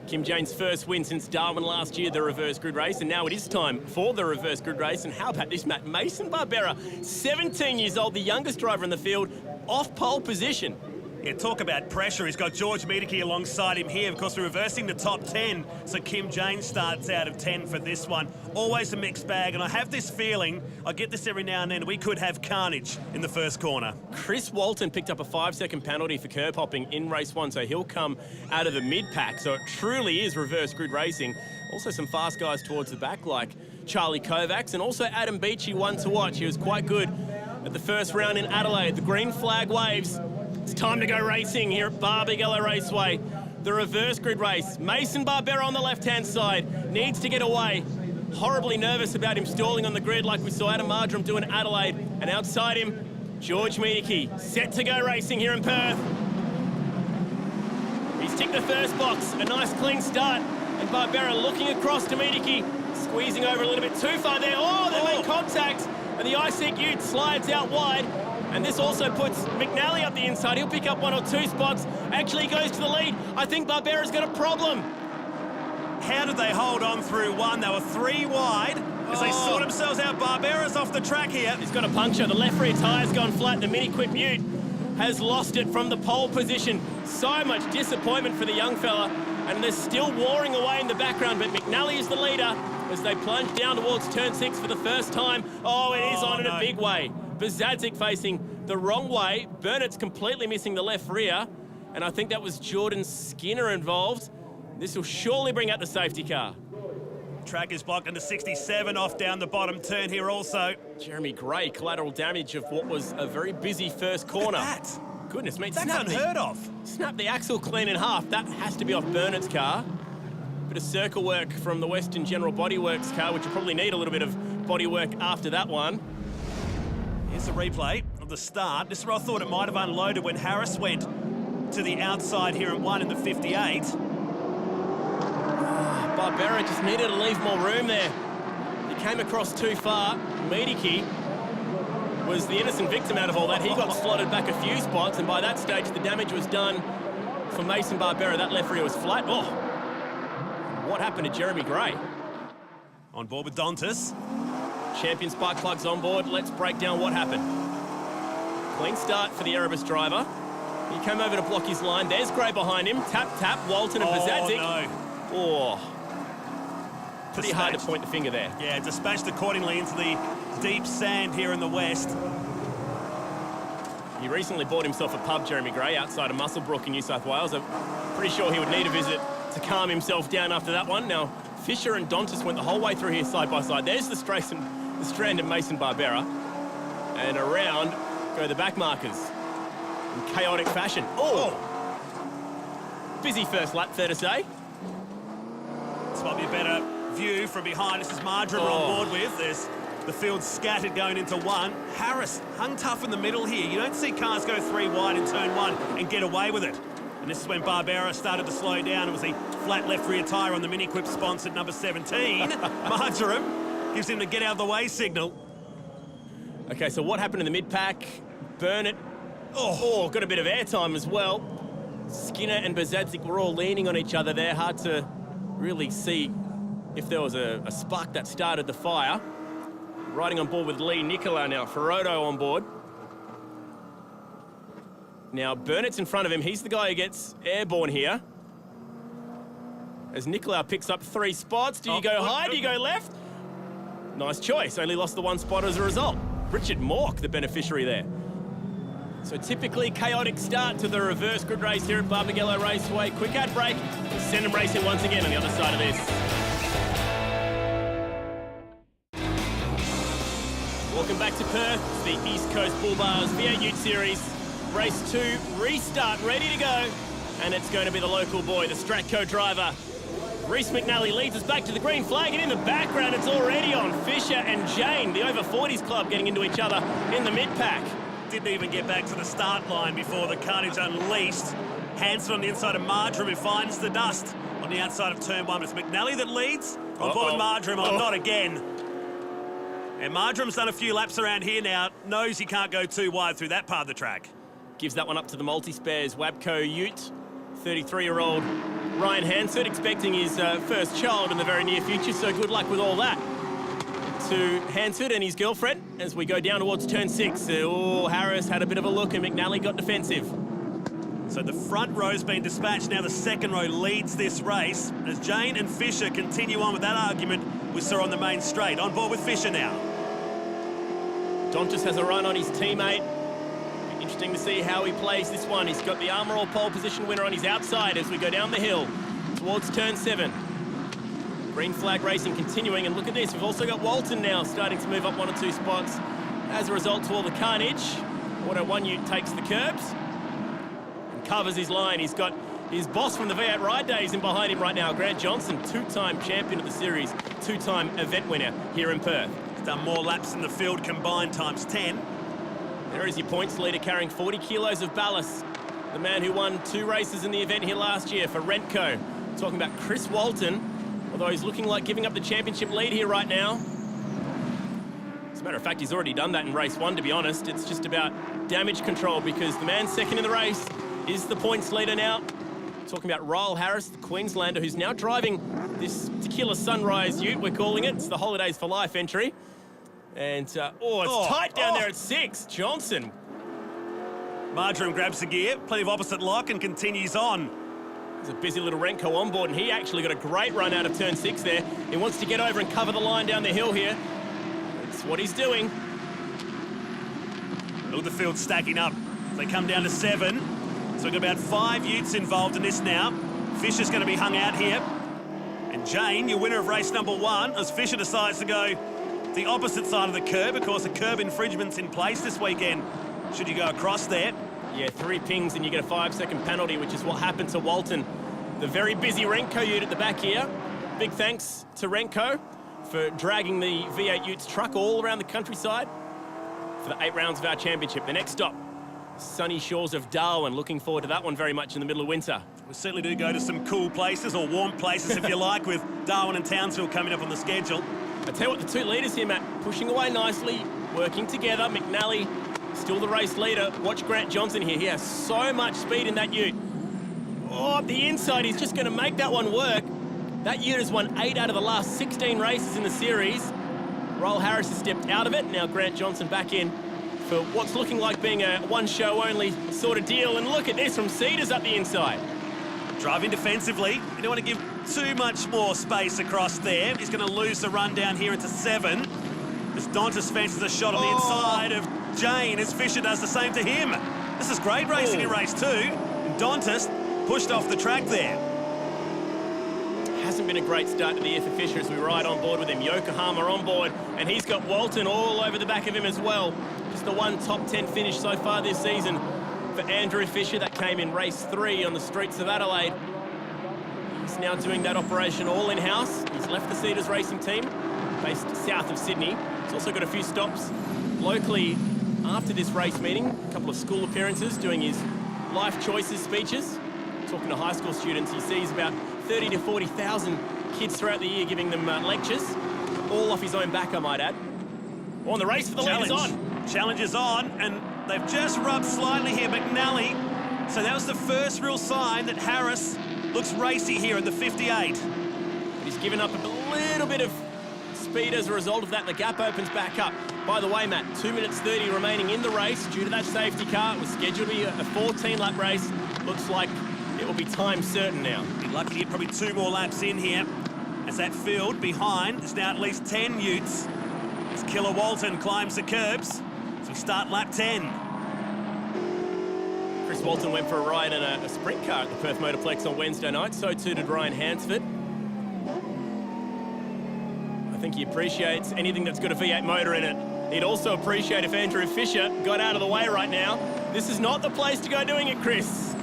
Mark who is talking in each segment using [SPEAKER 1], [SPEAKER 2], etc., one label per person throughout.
[SPEAKER 1] Kim Jane's first win since Darwin last year, the reverse grid race, and now it is time for the reverse grid race. And how about this, Matt? Mason Barbera, 17 years old, the youngest driver in the field, off pole position.
[SPEAKER 2] Yeah, talk about pressure. He's got George Miedeke alongside him here. Of course, we're reversing the top 10, so Kim Jane starts out of 10 for this one. Always a mixed bag, and I have this feeling, I get this every now and then, we could have carnage in the first corner.
[SPEAKER 1] Chris Walton picked up a 5-second penalty for curb hopping in race 1, so he'll come out of the mid-pack, so it truly is reverse grid racing. Also some fast guys towards the back, like Charlie Kovacs, and also Adam Beachy, one to watch. He was quite good at the first round in Adelaide. The green flag waves. It's time to go racing here at Barbagallo Raceway. The reverse grid race. Mason Barbera on the left-hand side. Needs to get away. Horribly nervous about him stalling on the grid like we saw Adam Mardrum do in Adelaide. And outside him, George Miedeke, set to go racing here in Perth. He's ticked the first box. A nice clean start. And Barbera looking across to Miedeke. Squeezing over a little bit too far there. Oh, they made contact. And the ISEC Ute slides out wide. And this also puts McNally up the inside. He'll pick up 1 or 2 spots. Actually goes to the lead. I think Barbera's got a problem.
[SPEAKER 2] How did they hold on through one? They were 3 wide as they sort themselves out. Barbera's off the track here.
[SPEAKER 1] He's got a puncture. The left rear tire's gone flat. The Mini Quip Ute has lost it from the pole position. So much disappointment for the young fella. And they're still warring away in the background, but McNally is the leader as they plunge down towards turn 6 for the first time. Oh, it is on in a big way. Bazadzik facing the wrong way. Burnett's completely missing the left rear. And I think that was Jordan Skinner involved. This will surely bring out the safety car.
[SPEAKER 2] Track is blocked into 67 off down the bottom turn here also.
[SPEAKER 1] Jeremy Gray, collateral damage of what was a very busy first corner.
[SPEAKER 2] Look at that.
[SPEAKER 1] Goodness me.
[SPEAKER 2] That's unheard of.
[SPEAKER 1] Snap the axle clean in half. That has to be off Burnett's car. Bit of circle work from the Western General Bodyworks car, which will probably need a little bit of body work after that one.
[SPEAKER 2] Here's the replay of the start. This is where I thought it might have unloaded when Harris went to the outside here and won in the 58.
[SPEAKER 1] Barbera just needed to leave more room there. He came across too far. Miedeke was the innocent victim out of all that. He got slotted back a few spots, and by that stage, the damage was done for Mason Barbera. That left rear was flat. Oh, what happened to Jeremy Gray?
[SPEAKER 2] On board with Dontis.
[SPEAKER 1] Champion spark plugs on board. Let's break down what happened. Clean start for the Erebus driver. He came over to block his line. There's Gray behind him. Tap, tap, Walton and Bazadzik.
[SPEAKER 2] No.
[SPEAKER 1] Oh, pretty hard to point the finger there.
[SPEAKER 2] Yeah, dispatched accordingly into the deep sand here in the west.
[SPEAKER 1] He recently bought himself a pub, Jeremy Gray, outside of Muswellbrook in New South Wales. I'm pretty sure he would need a visit to calm himself down after that one. Now, Fisher and Dontis went the whole way through here side by side. There's the strand of Mason Barbera. And around go the back markers in chaotic fashion. Oh! Busy first lap, fair to say.
[SPEAKER 2] This might be a better view from behind. This is Mardrum on board with. There's the field scattered going into one. Harris hung tough in the middle here. You don't see cars go 3 wide in turn 1 and get away with it. And this is when Barbera started to slow down. It was the flat left rear tyre on the Mini Quip sponsored number 17. Mardrum gives him the get out of the way signal.
[SPEAKER 1] Okay, so what happened in the mid-pack? Burnett. Oh, got a bit of airtime as well. Skinner and Bazadzik were all leaning on each other there. Hard to really see if there was a spark that started the fire. Riding on board with Lee Nicolau now. Ferroto on board. Now, Burnett's in front of him. He's the guy who gets airborne here. As Nicolau picks up 3 spots. Do you go high? Do you go left? Nice choice. Only lost the 1 spot as a result. Richard Mork, the beneficiary there. So typically chaotic start to the reverse grid race here at Barbagallo Raceway. Quick ad break. We'll send them racing once again on the other side of this. Welcome back to Perth, the East Coast Bullbars V8 Ute Series. Race 2, restart, ready to go. And it's going to be the local boy, the Stratco driver. Reece McNally leads us back to the green flag, and in the background it's already on Fisher and Jane, the over 40s club, getting into each other in the mid-pack.
[SPEAKER 2] Didn't even get back to the start line before the carnage unleashed. Hanson on the inside of Mardrum, who finds the dust on the outside of turn 1. It's McNally that leads. On board with Mardrum, not again. And Mardrum's done a few laps around here now, knows he can't go too wide through that part of the track.
[SPEAKER 1] Gives that one up to the multi-spares Wabco Ute, 33-year-old Ryan Hansford, expecting his first child in the very near future, so good luck with all that to Hansford and his girlfriend as we go down towards turn 6. Harris had a bit of a look and McNally got defensive.
[SPEAKER 2] So the front row's been dispatched. Now the second row leads this race as Jane and Fisher continue on with that argument we saw on the main straight. On board with Fisher now.
[SPEAKER 1] Dontis has a run on his teammate. Interesting to see how he plays this one. He's got the Armour All pole position winner on his outside as we go down the hill towards turn 7. Green flag racing continuing, and look at this, we've also got Walton now starting to move up 1 or 2 spots as a result to all the carnage. Auto 1 Ute takes the curbs and covers his line. He's got his boss from the V8 Ride Days in behind him right now, Grant Johnson, 2-time champion of the series, 2-time event winner here in Perth.
[SPEAKER 2] He's done more laps in the field combined times 10.
[SPEAKER 1] There is your points leader carrying 40 kilos of ballast. The man who won 2 races in the event here last year for Rentco. Talking about Chris Walton, although he's looking like giving up the championship lead here right now. As a matter of fact, he's already done that in race 1, to be honest. It's just about damage control because the man second in the race is the points leader now. Talking about Ryle Harris, the Queenslander, who's now driving this Tequila Sunrise Ute, we're calling it. It's the Holidays for Life entry. And, it's tight down there at 6. Johnson.
[SPEAKER 2] Marjoram grabs the gear, plenty of opposite lock and continues on.
[SPEAKER 1] There's a busy little Renko on board, and he actually got a great run out of turn 6 there. He wants to get over and cover the line down the hill here. That's what he's doing.
[SPEAKER 2] Look at the field stacking up. They come down to 7. So we've got about 5 Utes involved in this now. Fisher's going to be hung out here. And Jane, your winner of race number 1, as Fisher decides to go the opposite side of the curb. Of course, a curb infringement's in place this weekend, should you go across there.
[SPEAKER 1] Yeah, 3 pings and you get a 5-second penalty, which is what happened to Walton. The very busy Renko Ute at the back here. Big thanks to Renko for dragging the V8 Utes truck all around the countryside for the 8 rounds of our championship. The next stop, sunny shores of Darwin. Looking forward to that one very much in the middle of winter.
[SPEAKER 2] We certainly do go to some cool places, or warm places if you like, with Darwin and Townsville coming up on the schedule.
[SPEAKER 1] I tell you what, the 2 leaders here, Matt, pushing away nicely, working together. McNally still the race leader. Watch Grant Johnson here. He has so much speed in that Ute. Oh, up the inside, he's just going to make that one work. That Ute has won 8 out of the last 16 races in the series. Ryle Harris has stepped out of it. Now Grant Johnson back in for what's looking like being a one-show-only sort of deal. And look at this from Cedars up the inside.
[SPEAKER 2] Driving defensively. You don't want to give too much more space across there. He's going to lose the run down here into 7. As Dontis fancies a shot on the inside of Jane, as Fisher does the same to him. This is great racing in race 2. And Dontis pushed off the track there.
[SPEAKER 1] Hasn't been a great start to the year for Fisher as we ride on board with him. Yokohama on board, and he's got Walton all over the back of him as well. Just the 1 top 10 finish so far this season for Andrew Fisher. That came in race 3 on the streets of Adelaide. He's now doing that operation all in-house. He's left the Cedars racing team, based south of Sydney. He's also got a few stops locally after this race meeting. A couple of school appearances, doing his life choices speeches. Talking to high school students, he sees about 30 to 40,000 kids throughout the year, giving them lectures, all off his own back, I might add. On the race for the lead is on.
[SPEAKER 2] Challenge is on, and they've just rubbed slightly here, McNally. So that was the first real sign that Harris looks racy here at the 58.
[SPEAKER 1] But he's given up a little bit of speed as a result of that. The gap opens back up. By the way, Matt, 2 minutes 30 remaining in the race due to that safety car. It was scheduled to be a 14-lap race. Looks like it will be time certain now.
[SPEAKER 2] Be lucky to get probably 2 more laps in here, as that field behind is now at least 10 Utes. As Killer Walton climbs the curbs, so we start lap 10.
[SPEAKER 1] Chris Walton went for a ride in a sprint car at the Perth Motorplex on Wednesday night. So too did Ryan Hansford. I think he appreciates anything that's got a V8 motor in it. He'd also appreciate if Andrew Fisher got out of the way right now. This is not the place to go doing it, Chris.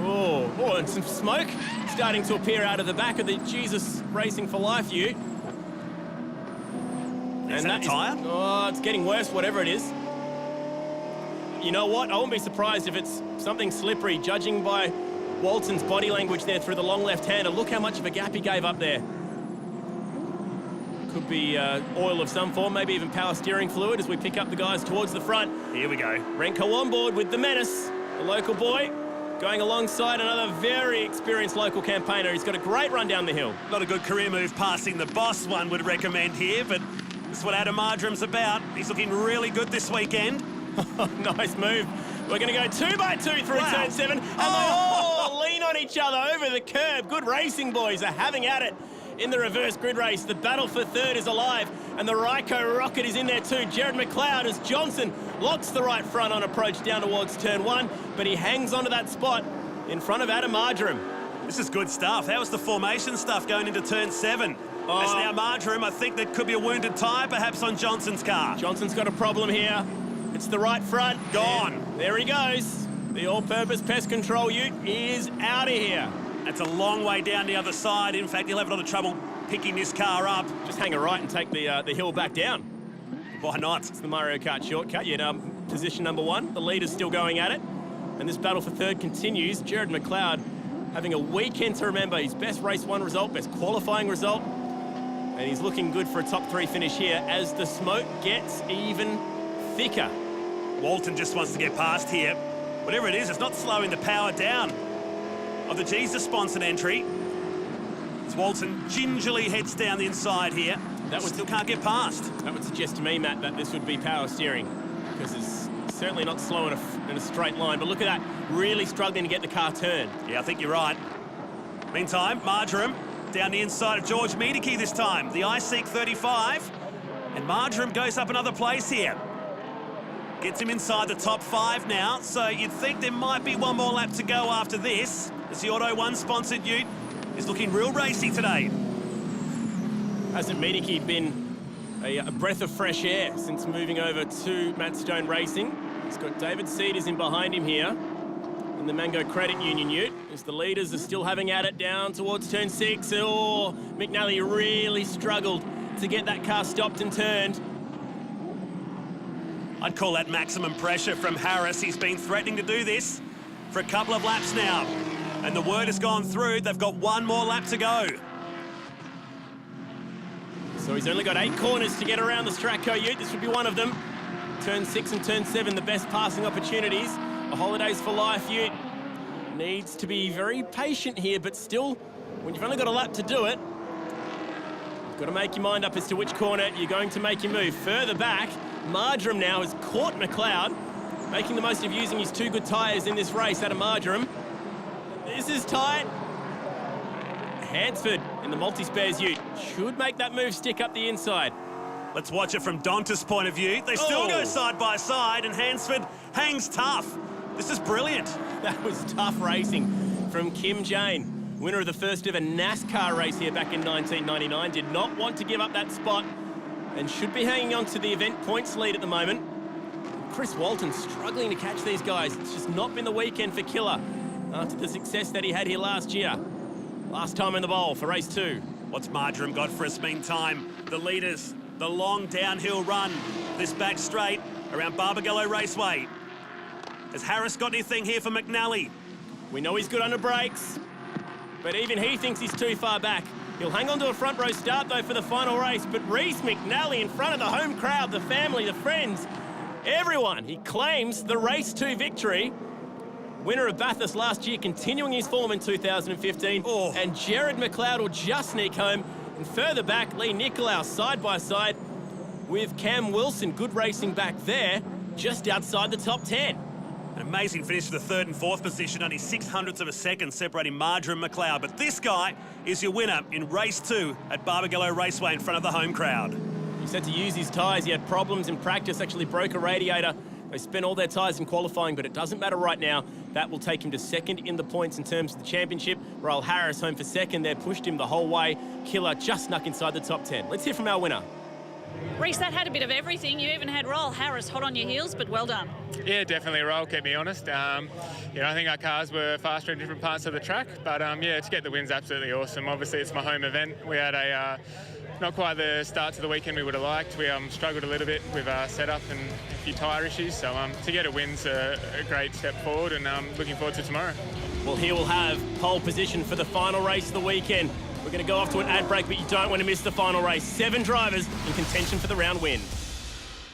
[SPEAKER 1] Oh, and some smoke starting to appear out of the back of the Jesus Racing for Life Ute.
[SPEAKER 2] Is that a tyre?
[SPEAKER 1] Oh, it's getting worse, whatever it is. You know what? I won't be surprised if it's something slippery, judging by Walton's body language there through the long left-hander. Look how much of a gap he gave up there. Could be oil of some form, maybe even power steering fluid as we pick up the guys towards the front.
[SPEAKER 2] Here we go.
[SPEAKER 1] Renko on board with the menace, the local boy. going alongside another very experienced local campaigner. He's got a great run down the hill.
[SPEAKER 2] Not a good career move passing the boss, one would recommend here, but that's what Adam Marjoram's about. He's looking really good this weekend.
[SPEAKER 1] Nice move. We're going to go 2x2 through turn 7, and they all lean on each other over the curb. Good racing, boys. They're having at it in the reverse grid race. The battle for third is alive, and the Ryco Rocket is in there too. Jared McLeod as Johnson locks the right front on approach down towards turn 1, but he hangs onto that spot in front of Adam Marjoram.
[SPEAKER 2] This is good stuff. How was the formation stuff going into turn 7? That's now Marjoram. I think that could be a wounded tyre perhaps on Johnson's car.
[SPEAKER 1] Johnson's got a problem here. It's the right front.
[SPEAKER 2] Gone.
[SPEAKER 1] And there he goes. The all-purpose pest control ute is out of here.
[SPEAKER 2] That's a long way down the other side. In fact, he'll have a lot of trouble picking this car up.
[SPEAKER 1] Just hang a right and take the hill back down.
[SPEAKER 2] Why not?
[SPEAKER 1] It's the Mario Kart shortcut. You're in position number 1. The leader's still going at it. And this battle for third continues. Jared McLeod having a weekend to remember. His best race 1 result, best qualifying result. And he's looking good for a top 3 finish here as the smoke gets even thicker.
[SPEAKER 2] Walton just wants to get past here. Whatever it is, it's not slowing the power down of the Jesus-sponsored entry. As Walton gingerly heads down the inside here. That one still can't get past.
[SPEAKER 1] That would suggest to me, Matt, that this would be power steering, because it's certainly not slow in a straight line. But look at that, really struggling to get the car turned.
[SPEAKER 2] Yeah, I think you're right. Meantime, Marjoram down the inside of George Miedeke this time. The iSeek 35. And Marjoram goes up another place here. Gets him inside the top 5 now, so you'd think there might be one more lap to go after this, as the Auto 1 sponsored ute is looking real racy today.
[SPEAKER 1] Hasn't Miedeke been a breath of fresh air since moving over to Matt Stone Racing? He's got David Cedars in behind him here in the Mango Credit Union ute, as the leaders are still having at it down towards turn 6. Oh, McNally really struggled to get that car stopped and turned.
[SPEAKER 2] I'd call that maximum pressure from Harris. He's been threatening to do this for a couple of laps now. And the word has gone through. They've got one more lap to go.
[SPEAKER 1] So he's only got 8 corners to get around the Stratco ute. This would be one of them. Turn 6 and turn 7, the best passing opportunities. The Holidays for Life ute needs to be very patient here, but still, when you've only got a lap to do it, you've got to make your mind up as to which corner you're going to make your move. Further back, Marjoram now has caught McLeod, making the most of using his 2 good tyres in this race out of Marjoram. This is tight. Hansford in the multi-spares ute should make that move stick up the inside.
[SPEAKER 2] Let's watch it from Donta's point of view. They still go side by side, and Hansford hangs tough. This is brilliant.
[SPEAKER 1] That was tough racing from Kim Jane, winner of the first ever NASCAR race here back in 1999. Did not want to give up that spot and should be hanging on to the event points lead at the moment. Chris Walton struggling to catch these guys. It's just not been the weekend for Killer after the success that he had here last year. Last time in the bowl for race 2.
[SPEAKER 2] What's Marjoram got for us meantime? The leaders, the long downhill run, this back straight around Barbagallo Raceway. Has Harris got anything here for McNally?
[SPEAKER 1] We know he's good under brakes, but even he thinks he's too far back. He'll hang on to a front row start, though, for the final race, but Reece McNally in front of the home crowd, the family, the friends, everyone. He claims the race 2 victory. Winner of Bathurst last year, continuing his form in 2015. And Jared McLeod will just sneak home. And further back, Lee Nicolaus side by side with Cam Wilson. Good racing back there, just outside the top 10.
[SPEAKER 2] An amazing finish for the 3rd and 4th position, only 0.06 of a second separating Marjoram and McLeod. But this guy is your winner in race 2 at Barbagallo Raceway in front of the home crowd.
[SPEAKER 1] He's had to use his tyres. He had problems in practice, actually broke a radiator. They spent all their tyres in qualifying, but it doesn't matter right now. That will take him to 2nd in the points in terms of the championship. Raul Harris home for 2nd there, pushed him the whole way. Killer just snuck inside the top 10. Let's hear from our winner.
[SPEAKER 3] Reece, that had a bit of everything. You even had Raul Harris hot on your heels, but well done.
[SPEAKER 4] Yeah, definitely Raul, kept me honest. I think our cars were faster in different parts of the track, but yeah, to get the win's absolutely awesome. Obviously, it's my home event. We had a not quite the start to the weekend we would have liked. We struggled a little bit with our setup and a few tyre issues, so to get a win's a great step forward, and looking forward to tomorrow.
[SPEAKER 1] Well, here we'll have pole position for the final race of the weekend. We're going to go off to an ad break, but you don't want to miss the final race. 7 drivers in contention for the round win.